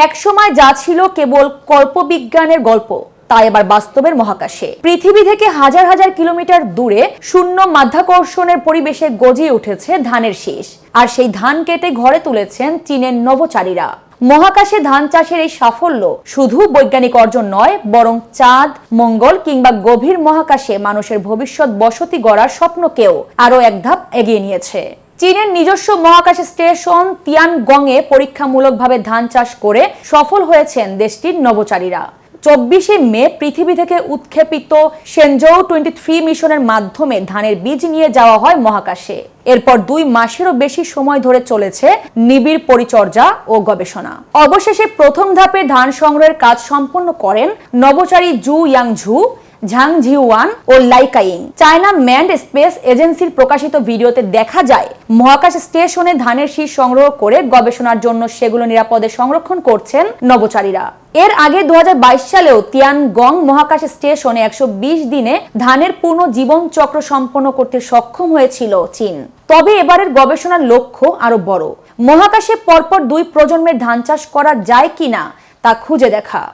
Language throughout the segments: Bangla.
একসময় যা ছিল কেবল কল্পবিজ্ঞানের গল্প তা এবার বাস্তবের মহাকাশে। পৃথিবী থেকে হাজার হাজার কিলোমিটার দূরে শূন্য মাধ্যাকর্ষণের পরিবেশে গজিয়ে উঠেছে ধানের শীষ, আর সেই ধান কেটে ঘরে তুলেছেন চীনের নভোচারীরা। মহাকাশে ধান চাষের এই সাফল্য শুধু বৈজ্ঞানিক অর্জন নয়, বরং চাঁদ, মঙ্গল কিংবা গভীর মহাকাশে মানুষের ভবিষ্যৎ বসতি গড়ার স্বপ্নকেও আরো এক ধাপ এগিয়ে নিয়েছে। চীনের নিজস্ব মহাকাশ স্টেশন তিয়ানগংয়ে পরীক্ষামূলকভাবে ধান চাষ করে সফল হয়েছেন দেশটির নভোচারীরা। 24 মে পৃথিবী থেকে উৎক্ষেপিত শেনঝৌ 23 মিশনের মাধ্যমে ধানের বীজ নিয়ে যাওয়া হয় মহাকাশে। এরপর 2 মাসেরও বেশি সময় ধরে চলেছে নিবিড় পরিচর্যা ও গবেষণা। অবশেষে প্রথম ধাপে ধান সংগ্রহের কাজ সম্পন্ন করেন নভোচারী জু ইয়াংঝু, ঝাং ঝিউয়ান ও লাইকাইং। চায়না ম্যানড স্পেস এজেন্সির প্রকাশিত ভিডিওতে দেখা যায় মহাকাশ স্টেশনে ধানের শীষ সংগ্রহ করে গবেষণার জন্য সেগুলো নিরাপদে সংরক্ষণ করছেন নভোচারীরা। এর আগে 2022 সালেও তিয়ানগং মহাকাশ স্টেশনে 120 দিনে ধানের পূর্ণ জীবন চক্র সম্পন্ন করতে সক্ষম হয়েছিল চীন। তবে এবারের গবেষণার লক্ষ্য আরো বড়। মহাকাশে পরপর 2 প্রজন্মের ধান চাষ করা যায় কিনা তা খুঁজে দেখা।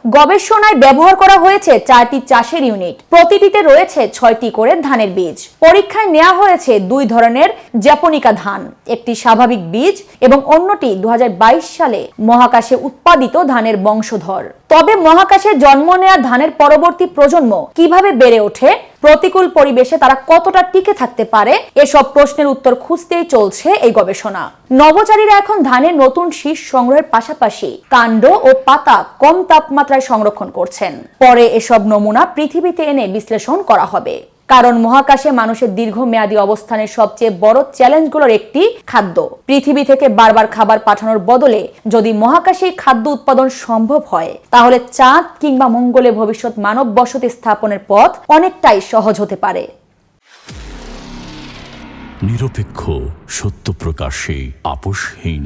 গবেষণায় ব্যবহার করা হয়েছে 4টি চাষের ইউনিট, প্রতিটিতে রয়েছে 6টি করে ধানের বীজ। পরীক্ষায় নেওয়া হয়েছে 2 ধরনের জাপনিকা ধান, একটি স্বাভাবিক বীজ এবং অন্যটি 2022 সালে মহাকাশে উৎপাদিত ধানের বংশধর। তবে মহাকাশে জন্ম নেওয়া ধানের পরবর্তী প্রজন্ম কিভাবে বেড়ে ওঠে, প্রতিকূল পরিবেশে তারা কতটা টিকে থাকতে পারে, এসব প্রশ্নের উত্তর খুঁজতেই চলছে এই গবেষণা। নভোচারীরা এখন ধানের নতুন শীষ সংগ্রহের পাশাপাশি কাণ্ড ও পাতা কম তাপমাত্রায় সংরক্ষণ করছেন। পরে এসব নমুনা পৃথিবীতে এনে বিশ্লেষণ করা হবে। কারণ মহাকাশে মানুষের দীর্ঘমেয়াদী অবস্থানের সবচেয়ে বড় চ্যালেঞ্জগুলোর একটি খাদ্য। পৃথিবী থেকে বারবার খাবার পাঠানোর বদলে যদি মহাকাশে খাদ্য উৎপাদন সম্ভব হয়, তাহলে চাঁদ কিংবা মঙ্গলে ভবিষ্যৎ মানব বসতি স্থাপনের পথ অনেকটাই সহজ হতে পারে। নিরপেক্ষ, সত্য প্রকাশে আপোষহীন।